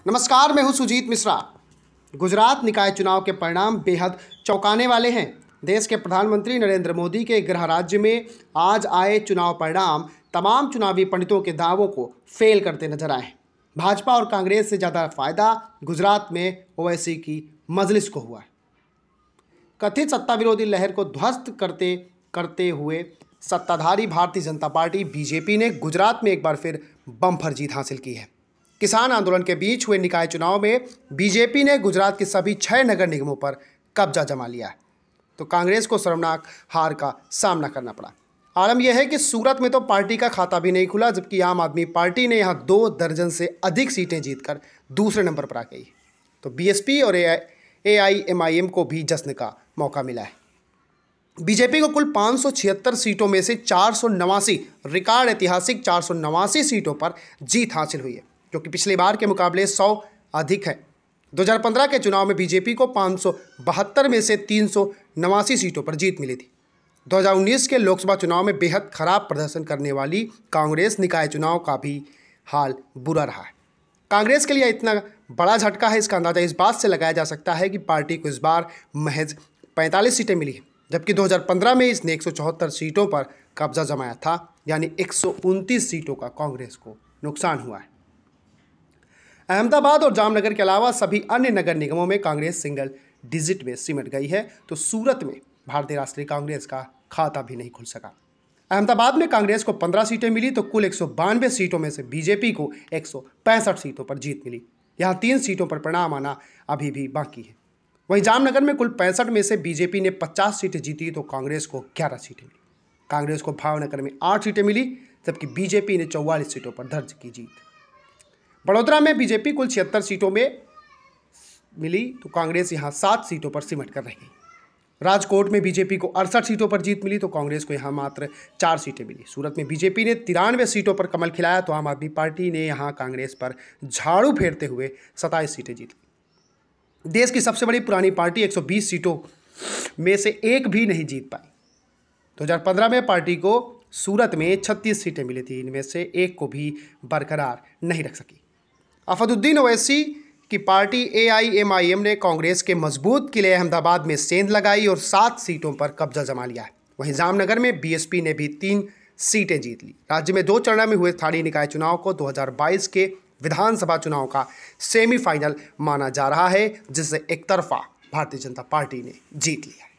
नमस्कार, मैं हूं सुजीत मिश्रा। गुजरात निकाय चुनाव के परिणाम बेहद चौंकाने वाले हैं। देश के प्रधानमंत्री नरेंद्र मोदी के गृह राज्य में आज आए चुनाव परिणाम तमाम चुनावी पंडितों के दावों को फेल करते नजर आए। भाजपा और कांग्रेस से ज़्यादा फायदा गुजरात में ओवैसी की मजलिस को हुआ है। कथित सत्ता विरोधी लहर को ध्वस्त करते करते हुए सत्ताधारी भारतीय जनता पार्टी बीजेपी ने गुजरात में एक बार फिर बम्पर जीत हासिल की है। किसान आंदोलन के बीच हुए निकाय चुनाव में बीजेपी ने गुजरात के सभी 6 नगर निगमों पर कब्जा जमा लिया है, तो कांग्रेस को शर्मनाक हार का सामना करना पड़ा। आलम यह है कि सूरत में तो पार्टी का खाता भी नहीं खुला, जबकि आम आदमी पार्टी ने यहाँ 2 दर्जन से अधिक सीटें जीतकर दूसरे नंबर पर आ गई। तो बीएसपी और एआईएमआईएम को भी जश्न का मौका मिला है। बीजेपी को कुल 576 सीटों में से 489 रिकॉर्ड ऐतिहासिक 489 सीटों पर जीत हासिल हुई है, जो कि पिछली बार के मुकाबले 100 अधिक है। 2015 के चुनाव में बीजेपी को 572 में से 389 सीटों पर जीत मिली थी। 2019 के लोकसभा चुनाव में बेहद खराब प्रदर्शन करने वाली कांग्रेस निकाय चुनाव का भी हाल बुरा रहा है। कांग्रेस के लिए इतना बड़ा झटका है, इसका अंदाजा इस बात से लगाया जा सकता है कि पार्टी को इस बार महज 45 सीटें मिली हैं, जबकि 2015 में इसने 174 सीटों पर कब्जा जमाया था, यानी 129 सीटों का कांग्रेस को नुकसान हुआ है। अहमदाबाद और जामनगर के अलावा सभी अन्य नगर निगमों में कांग्रेस सिंगल डिजिट में सिमट गई है, तो सूरत में भारतीय राष्ट्रीय कांग्रेस का खाता भी नहीं खुल सका। अहमदाबाद में कांग्रेस को 15 सीटें मिली, तो कुल 192 सीटों में से बीजेपी को 165 सीटों पर जीत मिली। यहाँ 3 सीटों पर परिणाम आना अभी भी बाकी है। वहीं जामनगर में कुल 65 में से बीजेपी ने 50 सीटें जीती, तो कांग्रेस को 11 सीटें मिली। कांग्रेस को भावनगर में 8 सीटें मिली, जबकि बीजेपी ने 44 सीटों पर दर्ज की जीत। बड़ोदरा में बीजेपी कुल 76 सीटों में मिली, तो कांग्रेस यहाँ 7 सीटों पर सिमट कर रही। राजकोट में बीजेपी को 68 सीटों पर जीत मिली, तो कांग्रेस को यहाँ मात्र 4 सीटें मिली। सूरत में बीजेपी ने 93 सीटों पर कमल खिलाया, तो आम आदमी पार्टी ने यहाँ कांग्रेस पर झाड़ू फेरते हुए 27 सीटें जीती। देश की सबसे बड़ी पुरानी पार्टी 120 सीटों में से एक भी नहीं जीत पाई। 2015 में पार्टी को सूरत में 36 सीटें मिली थी, इनमें से एक को भी बरकरार नहीं रख सकी। असदुद्दीन ओवैसी की पार्टी एआईएमआईएम ने कांग्रेस के मजबूत किले अहमदाबाद में सेंध लगाई और 7 सीटों पर कब्जा जमा लिया है। वहीं जामनगर में बीएसपी ने भी 3 सीटें जीत ली। राज्य में 2 चरणों में हुए स्थानीय निकाय चुनाव को 2022 के विधानसभा चुनाव का सेमीफाइनल माना जा रहा है, जिससे एक तरफा भारतीय जनता पार्टी ने जीत लिया है।